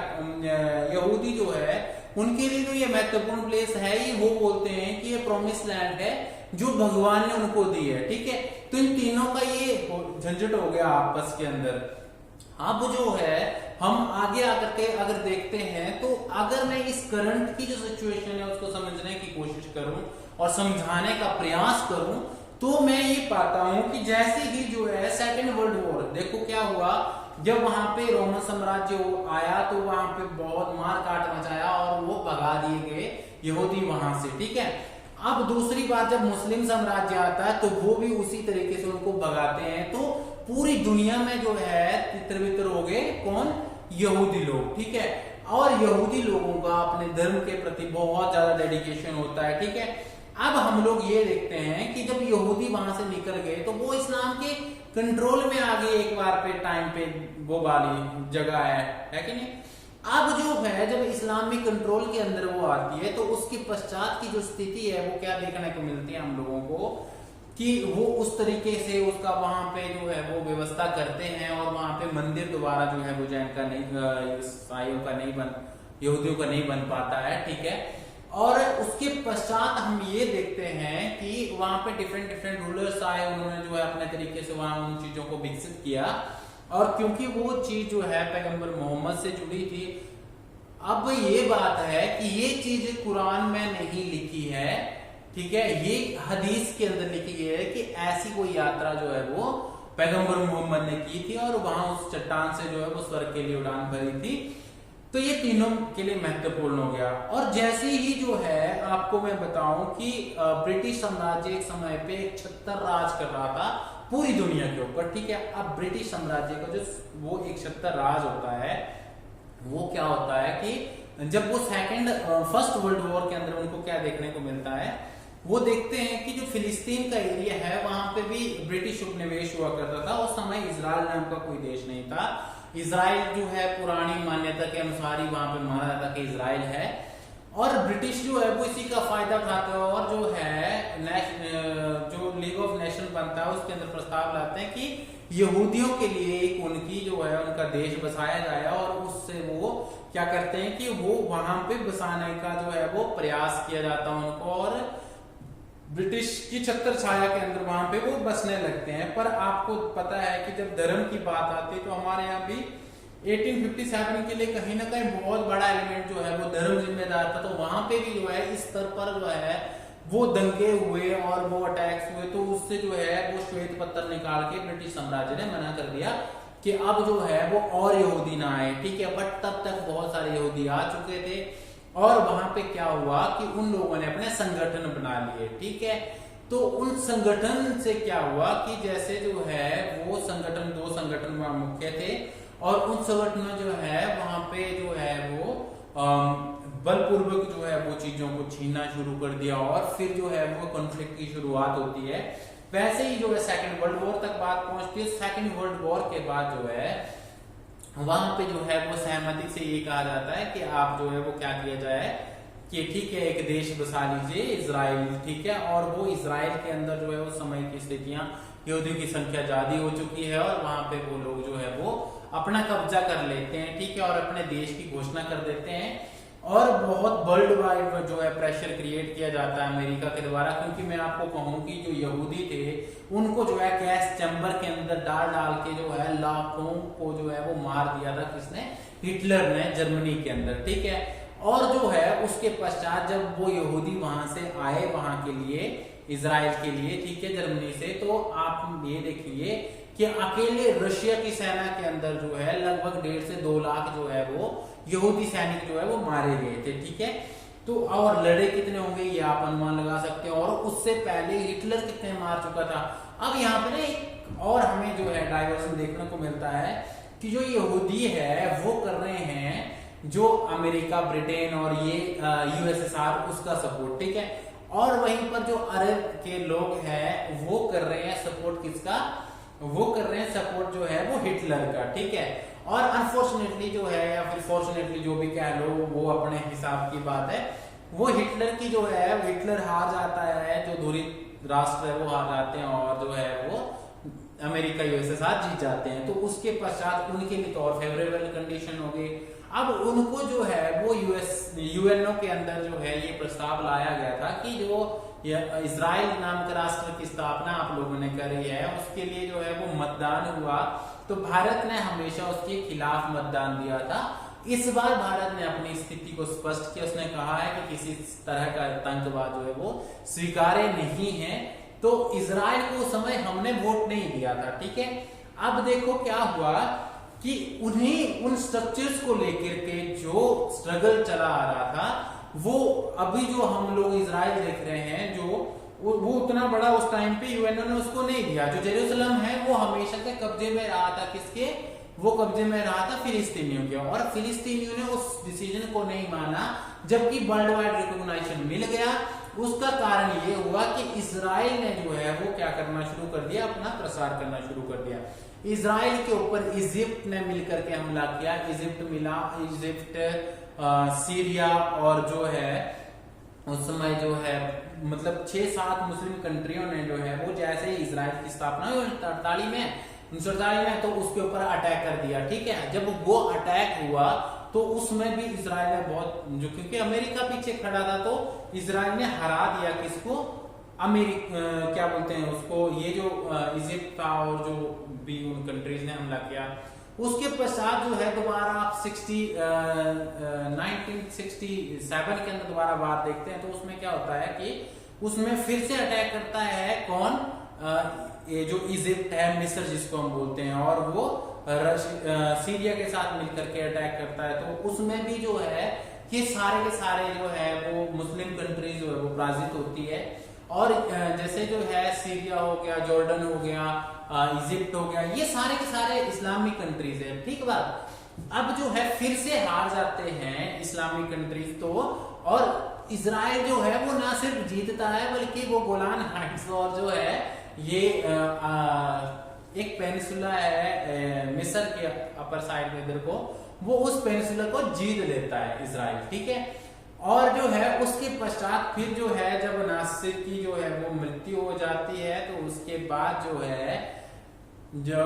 यहूदी जो है उनके लिए जो ये महत्वपूर्ण प्लेस है ही, वो बोलते हैं कि ये प्रॉमिस लैंड है जो भगवान ने उनको दी है, ठीक है। तो इन तीनों का ये झंझट हो गया आपस के अंदर। अब जो है हम आगे आकर के अगर देखते हैं तो अगर मैं इस करंट की जो सिचुएशन है उसको समझने की कोशिश करूं और समझाने का प्रयास करूं, तो मैं ये पाता हूं कि जैसे ही जो है सेकेंड वर्ल्ड वॉर, देखो क्या हुआ जब वहां पे रोमन साम्राज्य आया तो वहां पे बहुत मार काट मचाया और वो भगा दिए गए यहूदी वहां से, ठीक है। अब दूसरी बात जब मुस्लिम साम्राज्य आता है तो वो भी उसी तरीके से उनको भगाते हैं। तो पूरी दुनिया में जो है तितर बितर हो गए कौन, यहूदी लोग, ठीक है। और यहूदी लोगों का अपने धर्म के प्रति बहुत ज्यादा डेडिकेशन होता है, ठीक है। अब हम लोग ये देखते हैं कि जब यहूदी वहां से निकल गए तो वो इस्लाम के कंट्रोल में आ गए एक बार पे, टाइम पे, वो वाली जगह है कि नहीं। अब जो है जब इस्लामी कंट्रोल के अंदर वो आती है तो उसके पश्चात की जो स्थिति है वो क्या देखने को मिलती है हम लोगों को कि वो उस तरीके से उसका वहां पे जो है वो व्यवस्था करते हैं और वहां पे मंदिर दोबारा जो है वो जैन का नहीं, ईसाइयों का नहीं बन, यहूदियों का नहीं बन पाता है, ठीक है। और उसके पश्चात हम ये देखते हैं कि वहां पे डिफरेंट रूलर्स आए, उन्होंने जो है अपने तरीके से वहां उन चीजों को विकसित किया। और क्योंकि वो चीज जो है पैगंबर मोहम्मद से जुड़ी थी, अब ये बात है कि ये चीज कुरान में नहीं लिखी है, ठीक है, ये हदीस के अंदर लिखी गई है कि ऐसी कोई यात्रा जो है वो पैगंबर मोहम्मद ने की थी और वहां उस चट्टान से जो है वो स्वर्ग के लिए उड़ान भरी थी। तो ये तीनों के लिए महत्वपूर्ण हो गया। और जैसे ही जो है आपको मैं बताऊं कि ब्रिटिश साम्राज्य एक समय पे एक 76 राज कर रहा था पूरी दुनिया के ऊपर, ठीक है। अब ब्रिटिश साम्राज्य का जो वो एक 76 राज होता है, वो क्या होता है कि जब वो फर्स्ट वर्ल्ड वॉर के अंदर उनको क्या देखने को मिलता है, वो देखते हैं कि जो फिलिस्तीन का एरिया है वहां पे भी ब्रिटिश उपनिवेश हुआ करता था। उस समय इजराइल नाम का कोई देश नहीं था। इजराइल जो है पुरानी मान्यता के अनुसार ही वहां पे माना जाता कि इजराइल है, और ब्रिटिश जो है वो इसी का फायदा उठाते हैं और जो है जो लीग ऑफ नेशन बनता है उसके अंदर प्रस्ताव लाते हैं कि यहूदियों के लिए एक उनकी जो है उनका देश बसाया जाए, और उससे वो क्या करते हैं कि वो वहां पे बसाने का जो है वो प्रयास किया जाता है उनको, और ब्रिटिश की छत्र छाया के अंदर वहां पे वो बसने लगते हैं। पर आपको पता है कि जब धर्म की बात आती है तो हमारे यहाँ भी 1857 के लिए कहीं ना कहीं बहुत बड़ा एलिमेंट जो है वो धर्म जिम्मेदार था। तो वहां पे भी जो है इस स्तर पर जो है वो दंगे हुए और वो अटैक्स हुए, तो उससे जो है वो श्वेत पत्र निकाल के ब्रिटिश साम्राज्य ने मना कर दिया कि अब जो है वो और यहूदी ना आए, ठीक है। बट तब तक बहुत सारे यहूदी आ चुके थे और वहां पे क्या हुआ कि उन लोगों ने अपने संगठन बना लिए, ठीक है। तो उन संगठन से क्या हुआ कि जैसे जो है वो संगठन, 2 संगठन मुख्य थे, और उन संगठन जो है वहां पे जो है वो बलपूर्वक जो है वो चीजों को छीनना शुरू कर दिया और फिर जो है वो कॉन्फ्लिक्ट की शुरुआत होती है। वैसे ही जो है सेकेंड वर्ल्ड वॉर तक बात पहुंचती है। सेकेंड वर्ल्ड वॉर के बाद जो है वहां पे जो है वो सहमति से ये कहा जाता है कि आप जो है वो क्या किया जाए कि ठीक है एक देश बसा लीजिए इजराइल, ठीक है। और वो इजराइल के अंदर जो है उस समय की स्थितियां, यहूदियों की संख्या ज्यादा हो चुकी है और वहां पे वो लोग जो है वो अपना कब्जा कर लेते हैं, ठीक है, और अपने देश की घोषणा कर देते हैं। और बहुत वर्ल्ड वाइड जो है प्रेशर क्रिएट किया जाता है अमेरिका के द्वारा, क्योंकि मैं आपको कहूं कि जो यहूदी थे उनको जो है गैस चैम्बर के अंदर डाल डाल के जो है लाखों को जो है वो मार दिया था, किसने, हिटलर ने, जर्मनी के अंदर, ठीक है। और जो है उसके पश्चात जब वो यहूदी वहां से आए वहां के लिए, इजराइल के लिए, ठीक है, जर्मनी से, तो आप ये देखिए कि अकेले रशिया की सेना के अंदर जो है लगभग 1.5 से 2 लाख जो है वो यहूदी सैनिक जो है वो मारे गए थे, ठीक है। तो और लड़े कितने होंगे ये आप अनुमान लगा सकते हैं, और उससे पहले हिटलर कितने मार चुका था। अब यहाँ पे ना एक और हमें जो है डाइवर्सन देखने को मिलता है कि जो यहूदी है वो कर रहे हैं जो अमेरिका, ब्रिटेन और ये यूएसएसआर उसका सपोर्ट, ठीक है। और वहीं पर जो अरब के लोग हैं वो कर रहे हैं सपोर्ट किसका, वो कर रहे हैं सपोर्ट जो है वो हिटलर का, ठीक है। और अनफॉर्चुनेटली जो है या फिर फॉर्चुनेटली जो भी कह लो, वो अपने हिसाब की बात है, वो हिटलर की जो है हिटलर हार जाता है, जो धुरी राष्ट्र है वो हार जाते हैं और जो है वो अमेरिका यूएसएसआर जीत जाते हैं। तो उसके पश्चात उनके लिए तो और फेवरेबल कंडीशन हो गई। अब उनको जो है वो यूएनओ के अंदर जो है ये प्रस्ताव लाया गया था कि जो इजराइल नाम के राष्ट्र की स्थापना आप लोगों ने करी है उसके लिए जो है वो मतदान हुआ, तो भारत ने हमेशा उसके खिलाफ मतदान दिया था। इस बार भारत ने अपनी स्थिति को स्पष्ट किया, उसने कहा है कि किसी तरह का आतंकवाद जो है वो स्वीकार्य नहीं है। तो इजराइल को उस समय हमने वोट नहीं दिया था, ठीक है। अब देखो क्या हुआ कि उन्हें उन स्ट्रक्चर्स को लेकर के जो स्ट्रगल चला आ रहा था, वो अभी जो हम लोग इजराइल देख रहे हैं, जो वो उतना बड़ा उस टाइम पे यूएनओ ने उसको नहीं दिया। जो जेरूसलम है वो हमेशा से कब्जे में रहा था, किसके, वो कब्जे में रहा था फिलिस्तीनियों के, और फिलिस्तीनियों ने उस डिसीजन को नहीं माना, जबकि वर्ल्ड वाइड रिकॉग्निशन मिल गया। उसका कारण ये हुआ कि इजराइल ने जो है वो क्या करना शुरू कर दिया, अपना प्रसार करना शुरू कर दिया। इजराइल के ऊपर इजिप्ट ने मिलकर के हमला किया, इजिप्ट सीरिया और जो है उस समय जो है मतलब 6-7 मुस्लिम कंट्रियों ने जो है वो जैसे ही इजराइल की स्थापना हुई 1948 में तो उसके ऊपर अटैक कर दिया, ठीक है। जब वो अटैक हुआ तो उसमें भी इजराइल ने बहुत, जो क्योंकि अमेरिका पीछे खड़ा था, तो इजराइल ने हरा दिया किसको, क्या बोलते हैं उसको, ये जो इजिप्ट था और जो भी उन कंट्रीज ने हमला किया। उसके पश्चात जो है दोबारा आप 1967 के अंदर दोबारा वार देखते हैं, तो उसमें क्या होता है कि उसमें फिर से अटैक करता है कौन, ये जो इजिप्ट है, मिस्र जिसको हम बोलते हैं, और वो सीरिया के साथ मिलकर के अटैक करता है। तो उसमें भी जो है कि सारे के सारे जो है वो मुस्लिम कंट्रीज जो है वो पराजित होती है। और जैसे जो है सीरिया हो गया, जॉर्डन हो गया, इजिप्ट हो गया, ये सारे के सारे इस्लामिक कंट्रीज है, ठीक बात। अब जो है फिर से हार जाते हैं इस्लामिक कंट्रीज, तो और इजराइल जो है वो ना सिर्फ जीतता है बल्कि वो गोलान हाइट्स और जो है ये एक पेनिसुला है मिस्र के अपर साइड में इधर को, वो उस पेनिसुला को जीत लेता है इजराइल, ठीक है। और जो है उसके पश्चात फिर जो है जब नासिर की जो है वो मृत्यु हो जाती है, तो उसके बाद जो है जो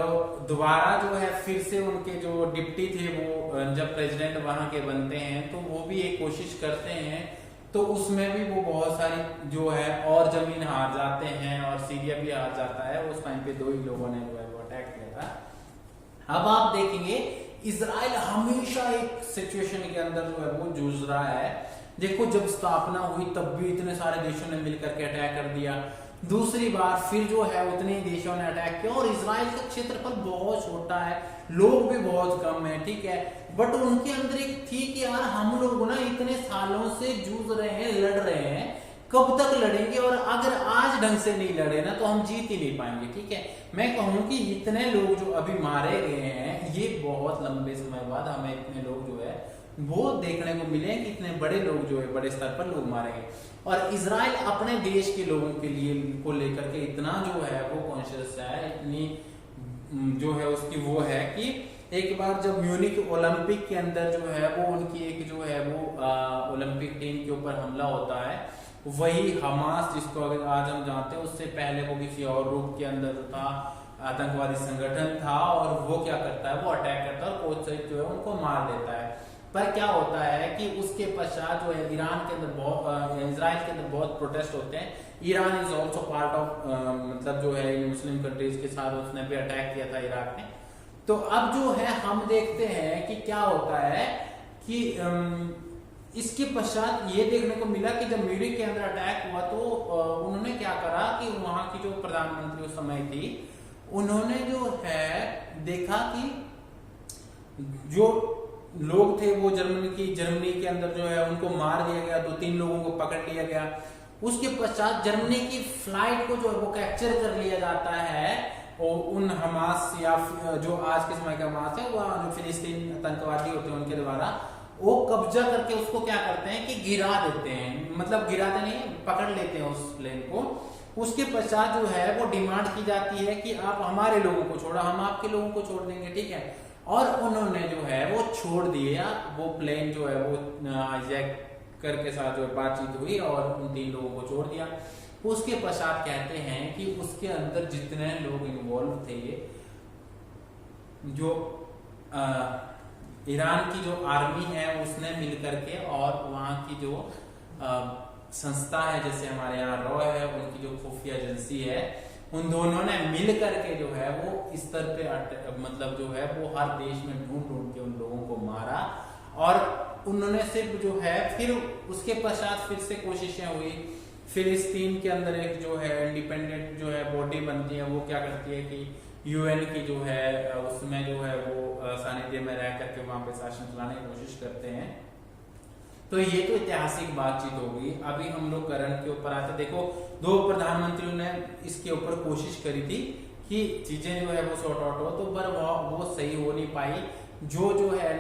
दोबारा जो है फिर से उनके जो डिप्टी थे वो जब प्रेसिडेंट वहां के बनते हैं, तो वो भी एक कोशिश करते हैं, तो उसमें भी वो बहुत सारी जो है और जमीन हार जाते हैं और सीरिया भी हार जाता है। उस टाइम पे 2 ही लोगों ने जो है वो अटैक किया था। अब आप देखेंगे इजराइल हमेशा एक सिचुएशन के अंदर जो है वो जूझ रहा है। देखो जब स्थापना हुई तब भी इतने सारे देशों ने मिलकर के अटैक कर दिया, दूसरी बार फिर जो है उतने ही देशों ने अटैक किया, और इजराइल का क्षेत्रफल बहुत छोटा है, लोग भी बहुत कम है, ठीक है। बट उनके अंदर एक थी कि यार हम लोग ना इतने सालों से जूझ रहे हैं, लड़ रहे हैं, कब तक लड़ेंगे, और अगर आज ढंग से नहीं लड़े ना तो हम जीत ही नहीं पाएंगे, ठीक है। मैं कहूं कि इतने लोग जो अभी मारे गए हैं, ये बहुत लंबे समय बाद हमें इतने लोग जो है वो देखने को मिले कि इतने बड़े लोग जो है बड़े स्तर पर लोग मारे गए। और इजराइल अपने देश के लोगों के लिए को लेकर के इतना जो है वो कॉन्शियस है, इतनी जो है उसकी वो है कि एक बार जब म्यूनिक ओलंपिक के अंदर जो है वो उनकी एक जो है वो ओलंपिक टीम के ऊपर हमला होता है, वही हमास जिसको अगर आज हम जानते हैं, उससे पहले वो किसी और रूप के अंदर जो था आतंकवादी संगठन था, और वो क्या करता है, वो अटैक करता है और कोच सहित जो है उनको मार देता है। पर क्या होता है कि उसके पश्चात जो है ईरान के अंदर बहुत, इजराइल के अंदर बहुत प्रोटेस्ट होते हैं। Iran is also part of, मतलब जो है मुस्लिम कंट्रीज के साथ उसने भी अटैक किया था इराक में। तो अब जो है हम देखते हैं कि क्या होता है कि इसके पश्चात ये देखने को मिला कि जब म्यूनिख के अंदर अटैक हुआ तो उन्होंने क्या करा कि वहां की जो प्रधानमंत्री उस समय थी, उन्होंने जो है देखा कि जो लोग थे वो जर्मनी के अंदर जो है उनको मार दिया गया, 2-3 लोगों को पकड़ लिया गया। उसके पश्चात जर्मनी की फ्लाइट को जो है वो कैप्चर कर लिया जाता है, और उन हमास या जो आज के समय का हमास है, वो जो फिलिस्तीन आतंकवादी होते हैं उनके द्वारा वो कब्जा करके उसको क्या करते हैं कि गिरा देते हैं, मतलब गिराते नहीं, पकड़ लेते हैं उस प्लेन को। उसके पश्चात जो है वो डिमांड की जाती है कि आप हमारे लोगों को छोड़ो, हम आपके लोगों को छोड़ देंगे, ठीक है। और उन्होंने जो है वो छोड़ दिया, वो प्लेन जो है वो हाईजैक करके साथ जो बातचीत हुई और उन 3 लोगों को छोड़ दिया। उसके पश्चात कहते हैं कि उसके अंदर जितने लोग इन्वॉल्व थे, जो ईरान की जो आर्मी है उसने मिल करके, और वहां की जो संस्था है जैसे हमारे यहाँ रॉ है, उनकी जो खुफिया एजेंसी है, उन दोनों ने मिल करके जो है वो इस स्तर पे मतलब जो है वो हर देश में ढूंढ के उन लोगों को मारा। और उन्होंने सिर्फ जो है फिर उसके पश्चात फिर से कोशिशें हुई। फिलिस्तीन के अंदर एक जो है इंडिपेंडेंट जो है बॉडी बनती है, वो क्या करती है कि यूएन की जो है उसमें जो है वो सानिध्य में रह करके वहां पे शासन चलाने की कोशिश करते हैं। तो ये तो ऐतिहासिक बातचीत होगी। अभी हम लोग करंट के ऊपर आते, देखो 2 प्रधानमंत्रियों ने इसके ऊपर कोशिश करी थी कि चीजें जो है वो सॉर्ट आउट हो, तो पर वो सही हो नहीं पाई। जो है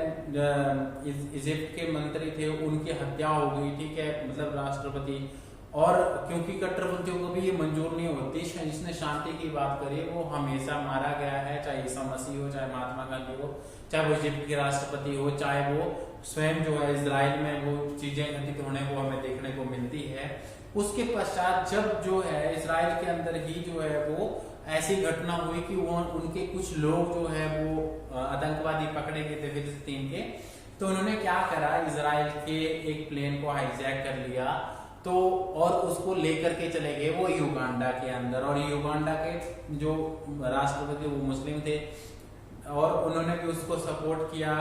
इजिप्ट के मंत्री थे उनकी हत्या हो गई, ठीक है, मतलब राष्ट्रपति, और क्योंकि कट्टरपंथियों को भी ये मंजूर नहीं होती, जिसने शांति की बात करी वो हमेशा मारा गया है, चाहे ईसा मसीह हो, चाहे महात्मा गांधी हो, चाहे वो इजिप्ट के राष्ट्रपति हो, चाहे वो स्वयं जो है इजराइल में वो चीजें घटित होने को हमें देखने को मिलती है। उसके पश्चात जब जो है इजराइल के अंदर ही जो है वो ऐसी घटना हुई कि वो उनके कुछ लोग जो है वो आतंकवादी पकड़े गए थे फिलिस्तीन के, तो उन्होंने क्या करा, इजराइल के एक प्लेन को हाईजैक कर लिया, तो और उसको लेकर के चले गए वो युगांडा के अंदर। और युगांडा के जो राष्ट्रपति वो मुस्लिम थे, और उन्होंने भी उसको सपोर्ट किया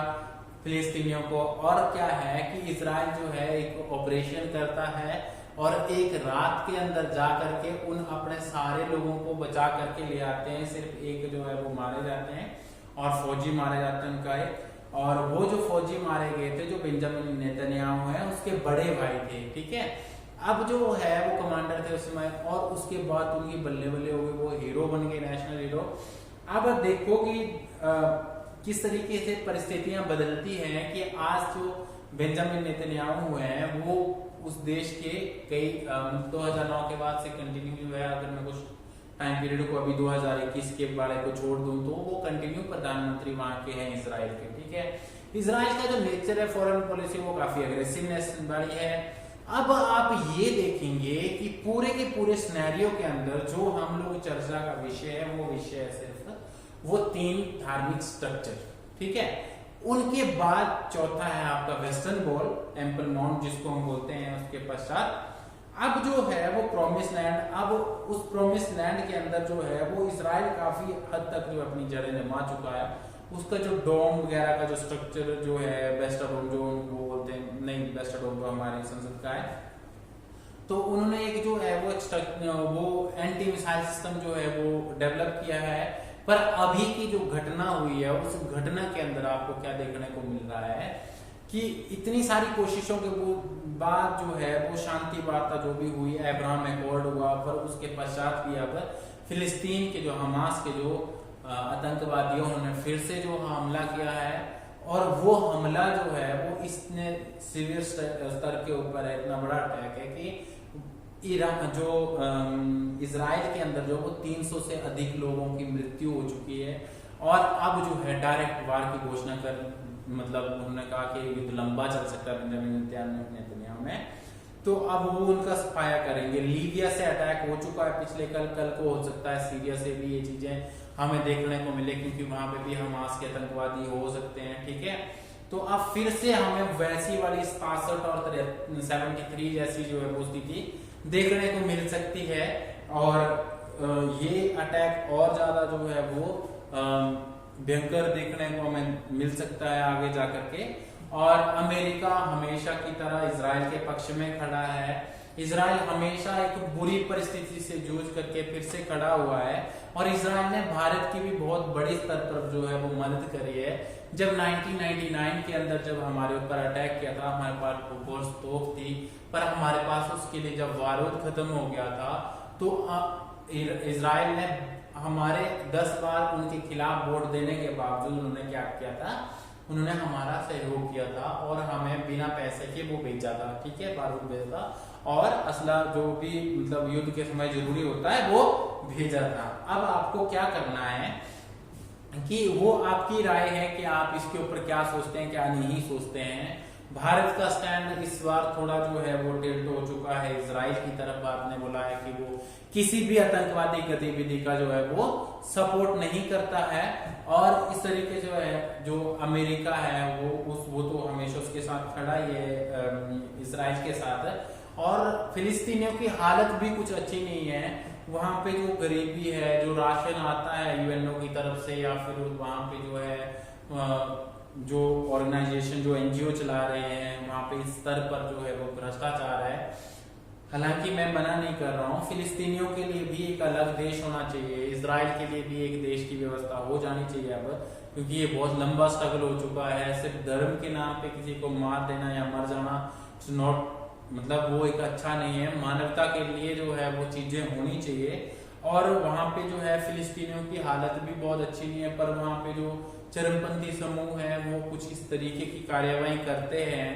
फिलिस्तीनियों को। और क्या है कि इजराइल जो है एक ऑपरेशन करता है और एक रात के अंदर जा करके उन अपने सारे लोगों को बचा करके ले आते हैं, सिर्फ एक जो है वो मारे जाते हैं और फौजी मारे जाते हैं उनका एक। और वो जो फौजी मारे गए थे जो बेंजामिन नेतन्याहू है उसके बड़े भाई थे, ठीक है। अब जो है वो कमांडर थे उस समय, और उसके बाद उनकी बल्ले बल्ले हो गई, वो हीरो बन गए, नेशनल हीरो। अब देखो कि किस तरीके से परिस्थितियां बदलती हैं कि आज जो बेंजामिन नेतन्याहू हैं वो उस देश के कई 2009 के बाद से कंटिन्यू है, अगर मैं कुछ टाइम पीरियड को अभी 2021 के बारे को छोड़ दूं तो वो कंटिन्यू प्रधानमंत्री वहां के हैं इजराइल के, ठीक है। इजराइल का जो नेचर है फॉरेन पॉलिसी वो काफी अग्रेसिवनेस वाली है। अब आप ये देखेंगे कि पूरे के पूरे सिनेरियो के अंदर जो हम लोग चर्चा का विषय है वो विषय है सिर्फ वो 3 धार्मिक स्ट्रक्चर, ठीक है। उनके बाद चौथा है आपका वेस्टर्न वॉल, टेम्पल माउंट जिसको हम बोलते हैं। उसके पश्चात अब जो है वो प्रॉमिस लैंड। अब उस प्रॉमिस लैंड के अंदर जो है वो इजराइल काफी हद तक जो अपनी जड़ें जमा चुका है। उसका जो डोम वगैरह का जो स्ट्रक्चर जो है वेस्टर्न जो वो बोलते हैं, नहीं वेस्टर्न जो हमारी संसद का है, तो उन्होंने एक जो है वो एंटी मिसाइल सिस्टम जो है वो डेवलप किया है। पर अभी की जो घटना हुई है उस घटना के अंदर आपको क्या देखने को मिल रहा है कि इतनी सारी कोशिशों के बाद जो है वो शांति वार्ता जो भी हुई, अब्राहम एकॉर्ड हुआ, पर उसके पश्चात भी अब फिलिस्तीन के जो हमास के जो आतंकवादियों उन्होंने फिर से जो हमला किया है, और वो हमला जो है वो इसने सीवियर स्तर के ऊपर है, इतना बड़ा अटैक है कि ईरान जो इजराइल के अंदर जो वो 300 से अधिक लोगों की मृत्यु हो चुकी है। और अब जो है डायरेक्ट वार की घोषणा कर, मतलब उन्होंने कहा कि युद्ध लंबा चल सकता है बेंजामिन नेतन्याहू में। तो अब वो उनका सफाया करेंगे। लीबिया से अटैक हो चुका है पिछले कल को हो सकता है सीरिया से भी ये चीजें हमें देखने को मिले, क्योंकि वहां पे भी हमास के आतंकवादी हो सकते हैं, ठीक है। तो अब फिर से हमें वैसी वाली 67 और 73 जैसी जो है वो स्थिति देखने को मिल सकती है, और ये अटैक और ज्यादा जो है वो भयंकर देखने को हमें मिल सकता है आगे जाकर के। और अमेरिका हमेशा की तरह इजराइल के पक्ष में खड़ा है। इजराइल हमेशा एक बुरी परिस्थिति से जूझ करके फिर से खड़ा हुआ है, और इजराइल ने भारत की भी बहुत बड़ी स्तर पर जो है वो मदद करी है। जब 1999 के अंदर जब हमारे ऊपर अटैक किया था, हमारे पास बहुत तोप थी, पर हमारे पास उसके लिए जब बारूद खत्म हो गया था, तो इजराइल ने हमारे 10 बार उनके खिलाफ वोट देने के बावजूद उन्होंने क्या किया था, उन्होंने हमारा सहयोग किया था और हमें बिना पैसे के वो भेजा था, ठीक है, बारूद भेजा था और असला जो भी मतलब युद्ध के समय जरूरी होता है वो भेजा था। अब आपको क्या करना है कि वो आपकी राय है कि आप इसके ऊपर क्या सोचते हैं, क्या नहीं सोचते हैं। भारत का स्टैंड इस बार थोड़ा जो है वो टिल्ट हो चुका है इजराइल की तरफ। आपने बोला है कि वो किसी भी आतंकवादी गतिविधि का जो है वो सपोर्ट नहीं करता है, और इस तरीके जो है जो अमेरिका है वो तो हमेशा उसके साथ खड़ा ही है इजराइल के साथ। और फिलिस्तीनियों की हालत भी कुछ अच्छी नहीं है। वहां पे जो गरीबी है, जो राशन आता है यूएनओ की तरफ से, या फिर वहां पे जो है जो ऑर्गेनाइजेशन जो एनजीओ चला रहे हैं, वहां पे इस स्तर पर जो है वो भ्रष्टाचार है। हालांकि मैं मना नहीं कर रहा हूँ, फिलिस्तीनियों के लिए भी एक अलग देश होना चाहिए, इजराइल के लिए भी एक देश की व्यवस्था हो जानी चाहिए अब, क्योंकि ये बहुत लंबा स्ट्रगल हो चुका है। सिर्फ धर्म के नाम पे किसी को मार देना या मर जाना नॉट मतलब वो एक अच्छा नहीं है। मानवता के लिए जो है वो चीजें होनी चाहिए। और वहां पे जो है फिलिस्तीनियों की हालत भी बहुत अच्छी नहीं है, पर वहां पे जो चरमपंथी समूह है वो कुछ इस तरीके की कार्यवाही करते हैं,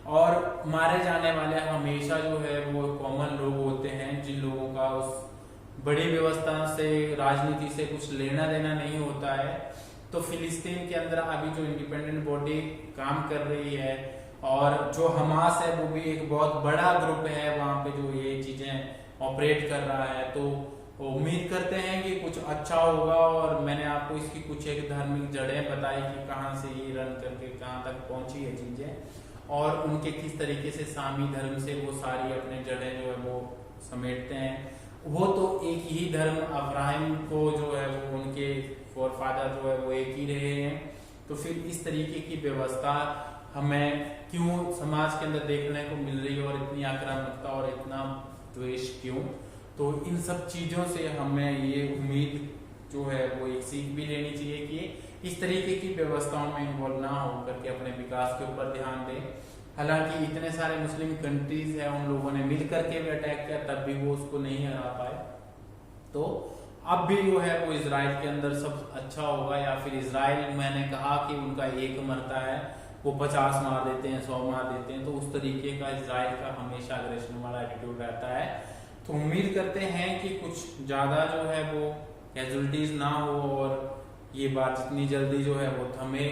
और मारे जाने वाले हमेशा जो है वो कॉमन लोग होते हैं, जिन लोगों का उस बड़ी व्यवस्था से, राजनीति से कुछ लेना देना नहीं होता है। तो फिलिस्तीन के अंदर अभी जो इंडिपेंडेंट बॉडी काम कर रही है, और जो हमास है वो भी एक बहुत बड़ा ग्रुप है वहां पे जो ये चीजें ऑपरेट कर रहा है। तो उम्मीद करते हैं कि कुछ अच्छा होगा। और मैंने आपको इसकी कुछ एक धार्मिक जड़ें बताई कि कहाँ से ये रन करके कहाँ तक पहुंची है चीजें, और उनके किस तरीके से सामी धर्म से वो सारी अपने जड़ें जो है वो समेटते हैं। वो तो एक ही धर्म, अब्राहिम को जो है वो उनके फोरफादर जो है वो एक ही रहे हैं। तो फिर इस तरीके की व्यवस्था हमें क्यों समाज के अंदर देखने को मिल रही है, और इतनी आक्रामकता और इतना द्वेष क्यों। तो इन सब चीजों से हमें ये उम्मीद जो है वो एक सीख भी लेनी चाहिए कि इस तरीके की व्यवस्थाओं में इन्वॉल्व ना हो करके अपने विकास के ऊपर ध्यान दें। हालांकि इतने सारे मुस्लिम कंट्रीज हैं, उन लोगों ने मिल करके भी अटैक किया, तब भी वो उसको नहीं हरा पाए। तो अब भी जो है वो इजराइल के अंदर सब अच्छा होगा, या फिर इजराइल, मैंने कहा कि उनका एक मरता है वो 50 मार देते हैं, 100 मार देते हैं। तो उस तरीके का इजराइल का हमेशा अग्रेशन वाला एटीट्यूड रहता है। तो उम्मीद करते हैं कि कुछ ज्यादा जो है वो कैजुअलिटीज ना हो, और ये बात जितनी जल्दी जो है वो थमे।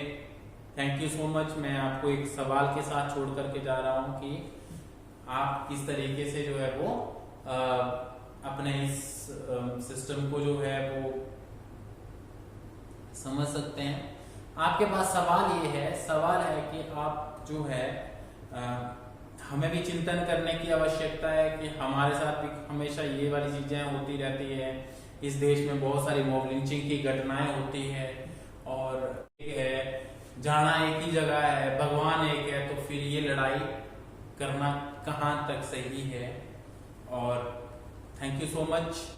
Thank you so much. मैं आपको एक सवाल के साथ छोड़ करके जा रहा हूँ कि आप किस तरीके से जो है वो अपने इस सिस्टम को जो है वो समझ सकते हैं। आपके पास सवाल है कि आप जो है हमें भी चिंतन करने की आवश्यकता है कि हमारे साथ भी हमेशा ये वाली चीजें होती रहती है। इस देश में बहुत सारी मॉब लिंचिंग की घटनाएं होती है, और जाना एक ही जगह है, भगवान एक है, तो फिर ये लड़ाई करना कहाँ तक सही है। और थैंक यू सो मच।